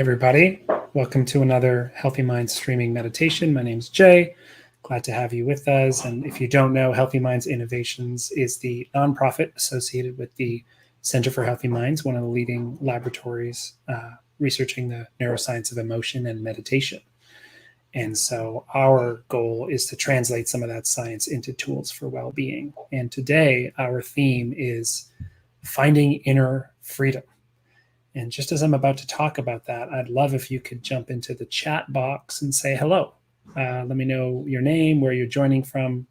Everybody. Welcome to another Healthy Minds streaming meditation. My name is Jay. Glad to have you with us. And if you don't know, Healthy Minds Innovations is the nonprofit associated with the Center for Healthy Minds, one of the leading laboratories researching the neuroscience of emotion and meditation. And so our goal is to translate some of that science into tools for well-being. And today, our theme is finding inner freedom. And just as I'm about to talk about that, I'd love if you could jump into the chat box and say hello. Let me know your name, where you're joining from.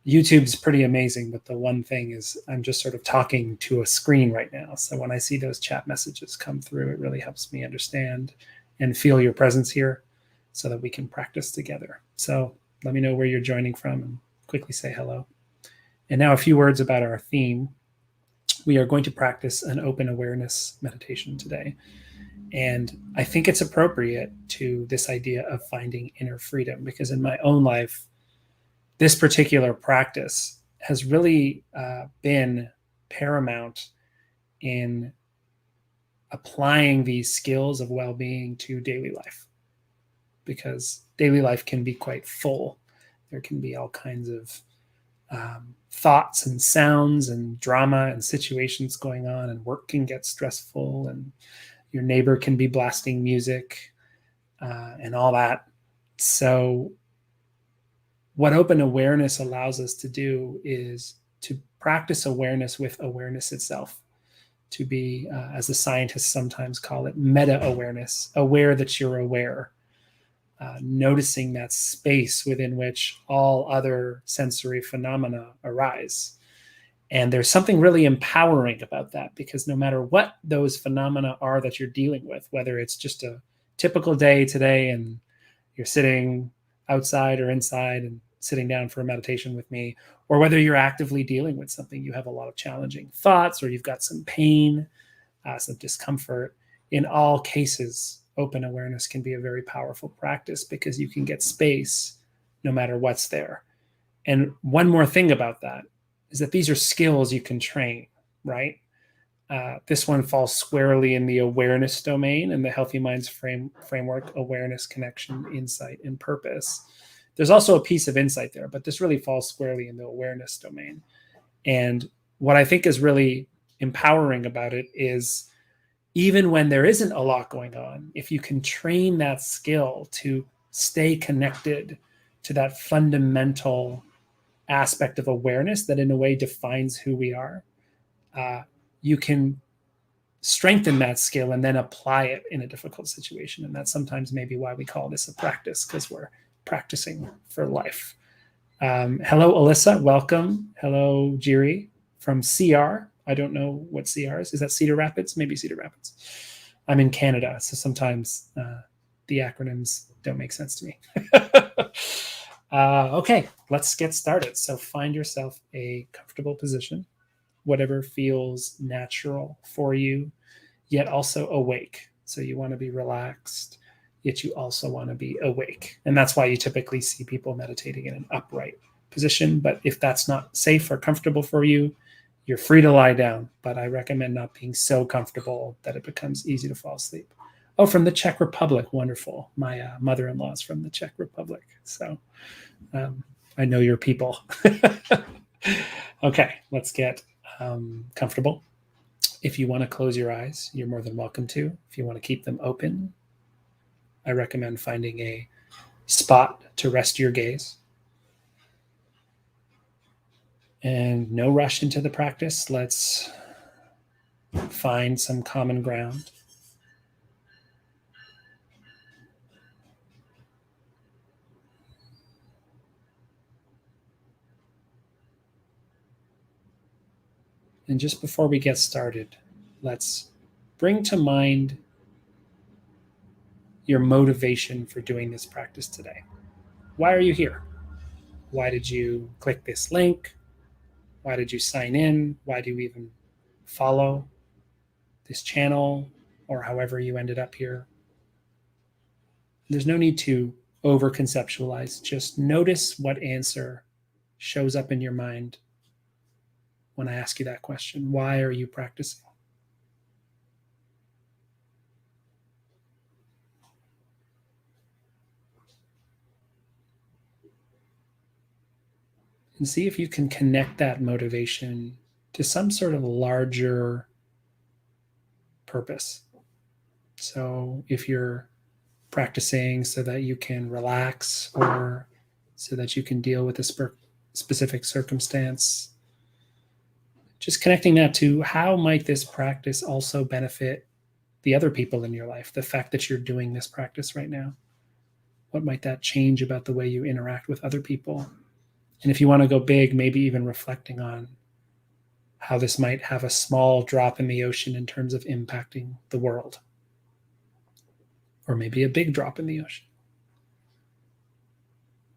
YouTube's pretty amazing, but the one thing is I'm just sort of talking to a screen right now. So when I see those chat messages come through, it really helps me understand and feel your presence here so that we can practice together. So let me know where you're joining from and quickly say hello. And now a few words about our theme. We are going to practice an open awareness meditation today. And I think it's appropriate to this idea of finding inner freedom, because in my own life, this particular practice has really been paramount in applying these skills of well-being to daily life, because daily life can be quite full. There can be all kinds of thoughts and sounds and drama and situations going on, and work can get stressful, and your neighbor can be blasting music and all that. So what open awareness allows us to do is to practice awareness with awareness itself, to be, as the scientists sometimes call it, meta-awareness, aware that you're aware. Noticing that space within which all other sensory phenomena arise. And there's something really empowering about that, because no matter what those phenomena are that you're dealing with, whether it's just a typical day today and you're sitting outside or inside and sitting down for a meditation with me, or whether you're actively dealing with something, you have a lot of challenging thoughts, or you've got some pain, some discomfort, in all cases, open awareness can be a very powerful practice, because you can get space no matter what's there. And one more thing about that is that these are skills you can train, right? This one falls squarely in the awareness domain and the Healthy Minds framework: awareness, connection, insight, and purpose. There's also a piece of insight there, but this really falls squarely in the awareness domain. And what I think is really empowering about it is, even when there isn't a lot going on, if you can train that skill to stay connected to that fundamental aspect of awareness that in a way defines who we are, you can strengthen that skill and then apply it in a difficult situation. And that's sometimes maybe why we call this a practice, because we're practicing for life. Hello, Alyssa. Welcome. Hello, Jiri from CR. I don't know what CR is. Is that Cedar Rapids? Maybe Cedar Rapids. I'm in Canada, so sometimes the acronyms don't make sense to me. Okay, let's get started. So find yourself a comfortable position, whatever feels natural for you, yet also awake. So you want to be relaxed, yet you also want to be awake. And that's why you typically see people meditating in an upright position. But if that's not safe or comfortable for you, you're free to lie down, but I recommend not being so comfortable that it becomes easy to fall asleep. Oh, from the Czech Republic. Wonderful. My mother-in-law is from the Czech Republic. So I know your people. Okay, let's get comfortable. If you want to close your eyes, you're more than welcome to. If you want to keep them open, I recommend finding a spot to rest your gaze. And no rush into the practice. Let's find some common ground. And just before we get started, let's bring to mind your motivation for doing this practice today. Why are you here? Why did you click this link? Why did you sign in? Why do you even follow this channel, or however you ended up here? There's no need to over-conceptualize. Just notice what answer shows up in your mind when I ask you that question. Why are you practicing? and see if you can connect that motivation to some sort of larger purpose. So if you're practicing so that you can relax or so that you can deal with a specific circumstance, just connecting that to how might this practice also benefit the other people in your life, the fact that you're doing this practice right now. What might that change about the way you interact with other people? And if you want to go big, maybe even reflecting on how this might have a small drop in the ocean in terms of impacting the world, or maybe a big drop in the ocean.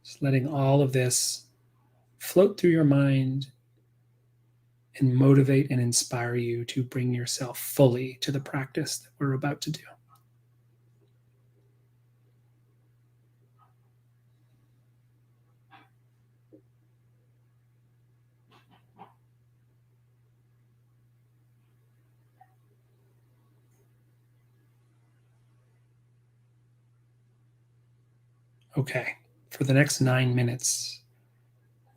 Just letting all of this float through your mind and motivate and inspire you to bring yourself fully to the practice that we're about to do. Okay, for the next 9 minutes,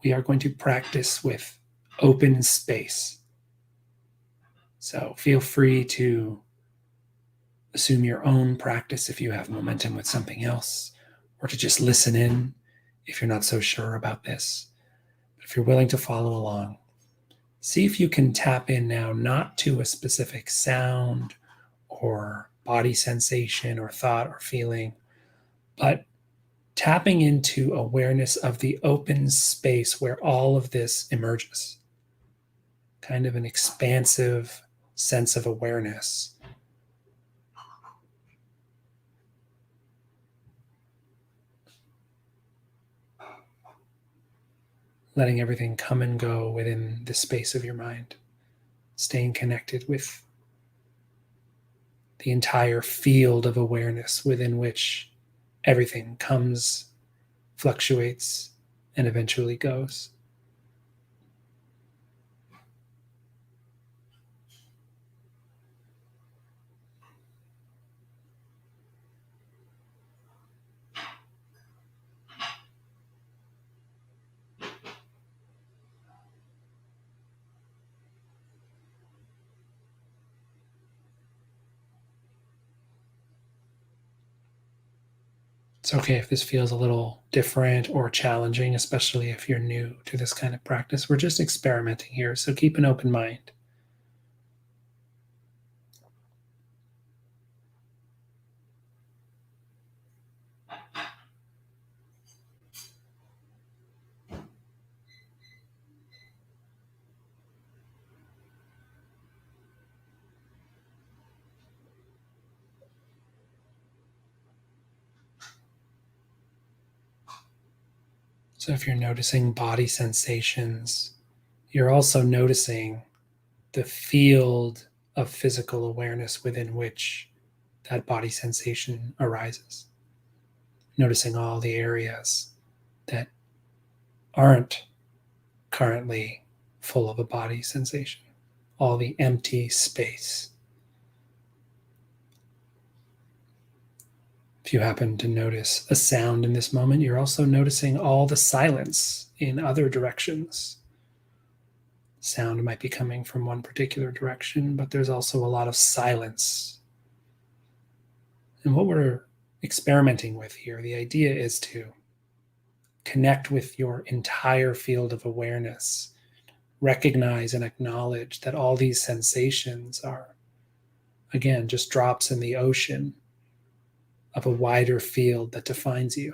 we are going to practice with open space. So feel free to assume your own practice if you have momentum with something else, or to just listen in if you're not so sure about this. But if you're willing to follow along, see if you can tap in now, not to a specific sound or body sensation or thought or feeling, but tapping into awareness of the open space where all of this emerges. Kind of an expansive sense of awareness. Letting everything come and go within the space of your mind. Staying connected with the entire field of awareness within which everything comes, fluctuates, and eventually goes. It's okay if this feels a little different or challenging, especially if you're new to this kind of practice. We're just experimenting here, so keep an open mind. So if you're noticing body sensations, you're also noticing the field of physical awareness within which that body sensation arises. Noticing all the areas that aren't currently full of a body sensation, all the empty space. If you happen to notice a sound in this moment, you're also noticing all the silence in other directions. Sound might be coming from one particular direction, but there's also a lot of silence. And what we're experimenting with here, the idea is to connect with your entire field of awareness, recognize and acknowledge that all these sensations are, again, just drops in the ocean of a wider field that defines you.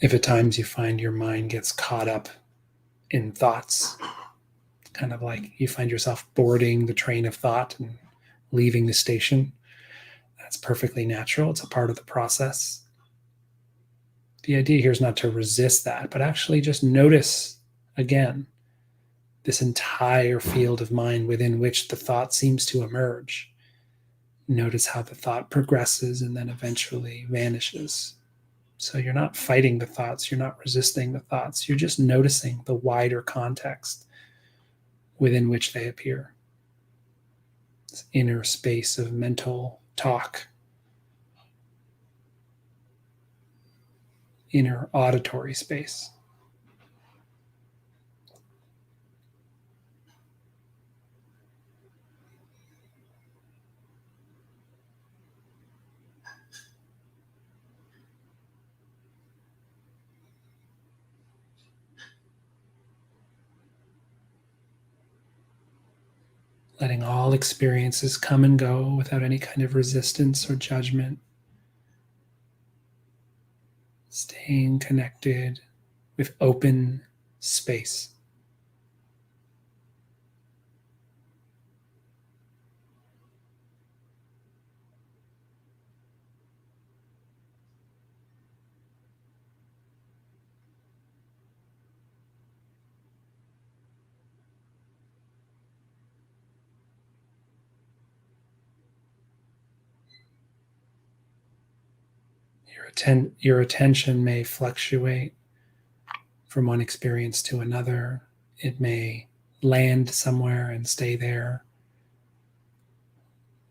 If at times you find your mind gets caught up in thoughts, kind of like you find yourself boarding the train of thought and leaving the station, that's perfectly natural. It's a part of the process. The idea here is not to resist that, but actually just notice again this entire field of mind within which the thought seems to emerge. Notice how the thought progresses and then eventually vanishes. So you're not fighting the thoughts, you're not resisting the thoughts, you're just noticing the wider context within which they appear. This inner space of mental talk, inner auditory space. Letting all experiences come and go without any kind of resistance or judgment. Staying connected with open space. Your attention may fluctuate from one experience to another. It may land somewhere and stay there.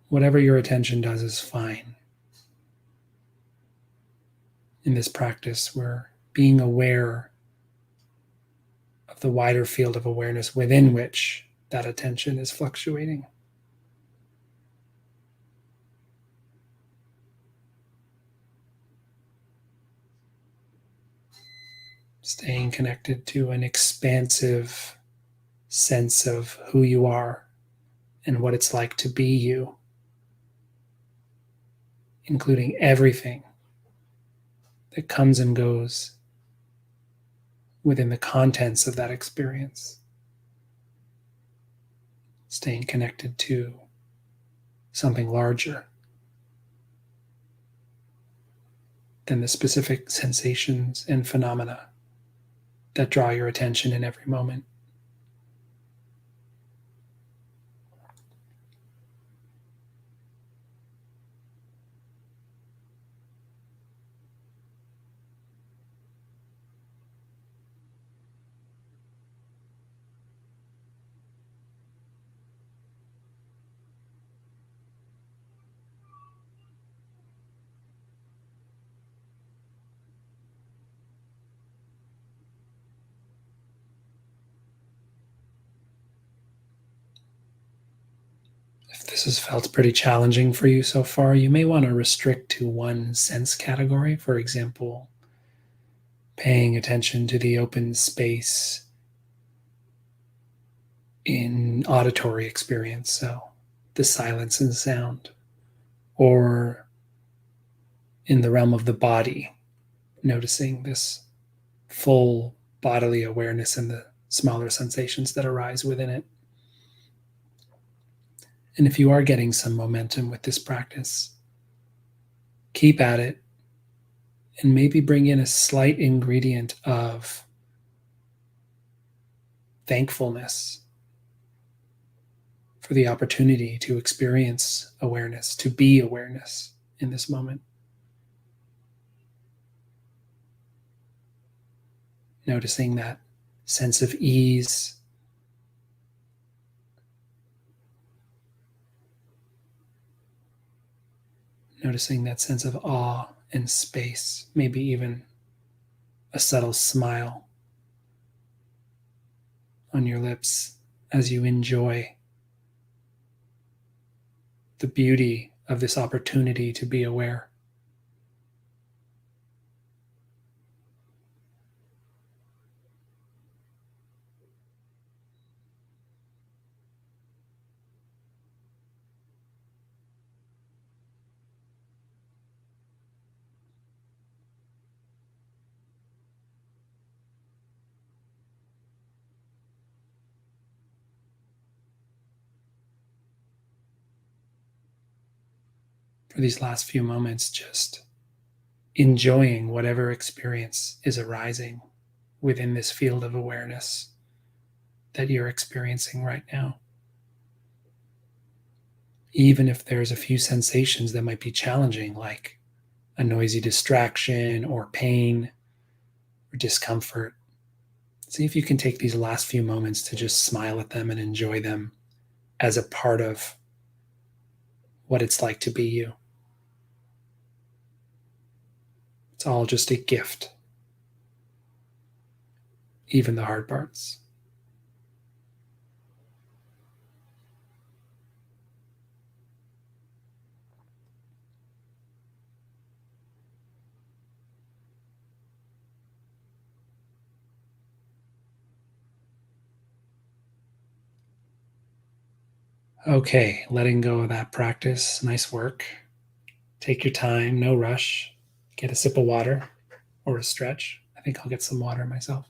Whatever your attention does is fine. In this practice, we're being aware of the wider field of awareness within which that attention is fluctuating. Staying connected to an expansive sense of who you are and what it's like to be you, including everything that comes and goes within the contents of that experience. Staying connected to something larger than the specific sensations and phenomena that draw your attention in every moment. If this has felt pretty challenging for you so far, you may want to restrict to one sense category. For example, paying attention to the open space in auditory experience, so the silence and sound, or in the realm of the body, noticing this full bodily awareness and the smaller sensations that arise within it. And if you are getting some momentum with this practice, keep at it and maybe bring in a slight ingredient of thankfulness for the opportunity to experience awareness, to be awareness in this moment. Noticing that sense of ease, noticing that sense of awe and space, maybe even a subtle smile on your lips as you enjoy the beauty of this opportunity to be aware. For these last few moments, just enjoying whatever experience is arising within this field of awareness, that you're experiencing right now. Even if there's a few sensations that might be challenging, like a noisy distraction or pain or discomfort, see if you can take these last few moments to just smile at them and enjoy them as a part of what it's like to be you. It's all just a gift, even the hard parts. Okay, letting go of that practice. Nice work. Take your time, no rush. Get a sip of water or a stretch. I think I'll get some water myself.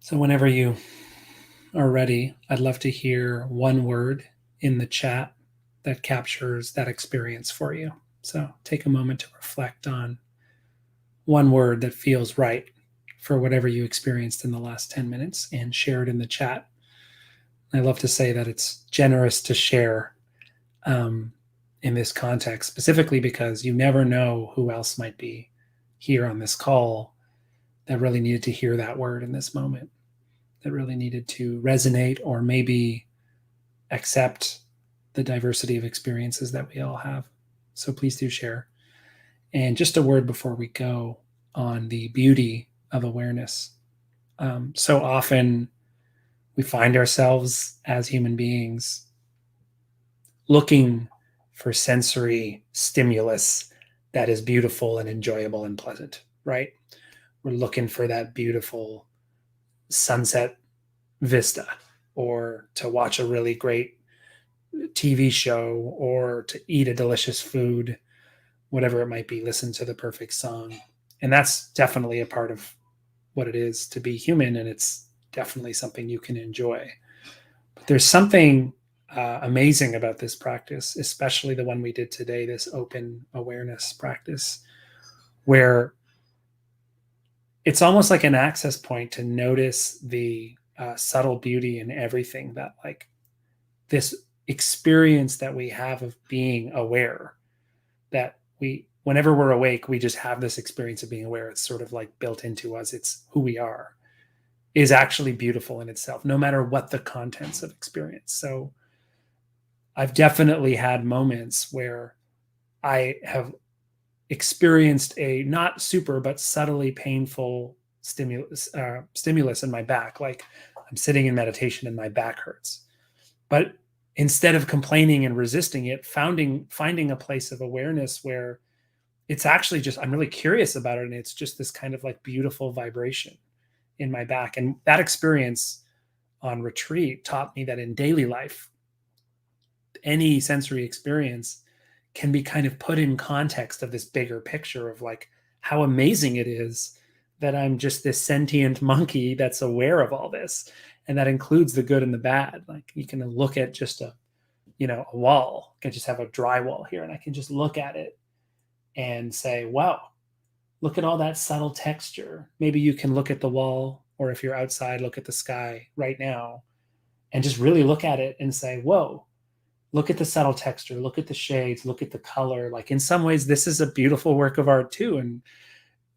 So, whenever you are ready, I'd love to hear one word in the chat that captures that experience for you. So, take a moment to reflect on one word that feels right for whatever you experienced in the last 10 minutes and share it in the chat. I love to say that it's generous to share in this context, specifically because you never know who else might be here on this call that really needed to hear that word in this moment, that really needed to resonate or maybe accept the diversity of experiences that we all have. So please do share. And just a word before we go on the beauty of awareness. So often we find ourselves as human beings looking for sensory stimulus that is beautiful and enjoyable and pleasant, right? We're looking for that beautiful sunset vista, or to watch a really great TV show, or to eat a delicious food, whatever it might be, listen to the perfect song. And that's definitely a part of what it is to be human, and it's definitely something you can enjoy. But there's something amazing about this practice, especially the one we did today, this open awareness practice, where it's almost like an access point to notice the subtle beauty in everything, that like this experience that we have of being aware, that whenever we're awake, we just have this experience of being aware. It's sort of like built into us. It's who we are, is actually beautiful in itself, no matter what the contents of experience. So I've definitely had moments where I have experienced a not super, but subtly painful stimulus in my back. Like I'm sitting in meditation and my back hurts. But instead of complaining and resisting it, finding a place of awareness where it's actually just, I'm really curious about it. And it's just this kind of like beautiful vibration in my back. And that experience on retreat taught me that in daily life, any sensory experience can be kind of put in context of this bigger picture of like how amazing it is that I'm just this sentient monkey that's aware of all this. And that includes the good and the bad. Like you can look at just a wall. I can just have a drywall here and I can just look at it and say, wow, look at all that subtle texture. Maybe you can look at the wall, or if you're outside, look at the sky right now and just really look at it and say, whoa, look at the subtle texture, look at the shades, look at the color. Like in some ways, this is a beautiful work of art too. And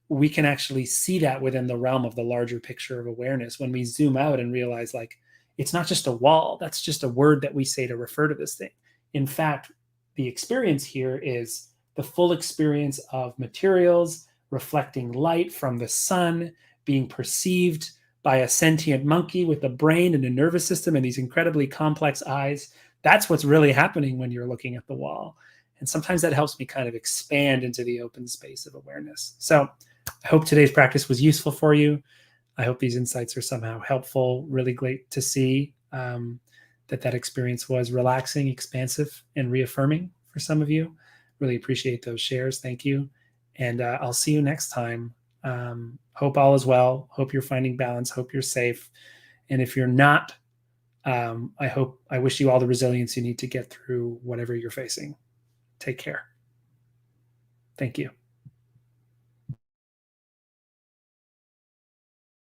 we can actually see that within the realm of the larger picture of awareness when we zoom out and realize like, it's not just a wall. That's just a word that we say to refer to this thing. In fact, the experience here is the full experience of materials reflecting light from the sun, being perceived by a sentient monkey with a brain and a nervous system and these incredibly complex eyes. That's what's really happening when you're looking at the wall. And sometimes that helps me kind of expand into the open space of awareness. So I hope today's practice was useful for you. I hope these insights are somehow helpful. Really great to see that experience was relaxing, expansive, and reaffirming for some of you. Really appreciate those shares. Thank you. And I'll see you next time. Hope all is well. Hope you're finding balance. Hope you're safe. And if you're not, I wish you all the resilience you need to get through whatever you're facing. Take care. Thank you.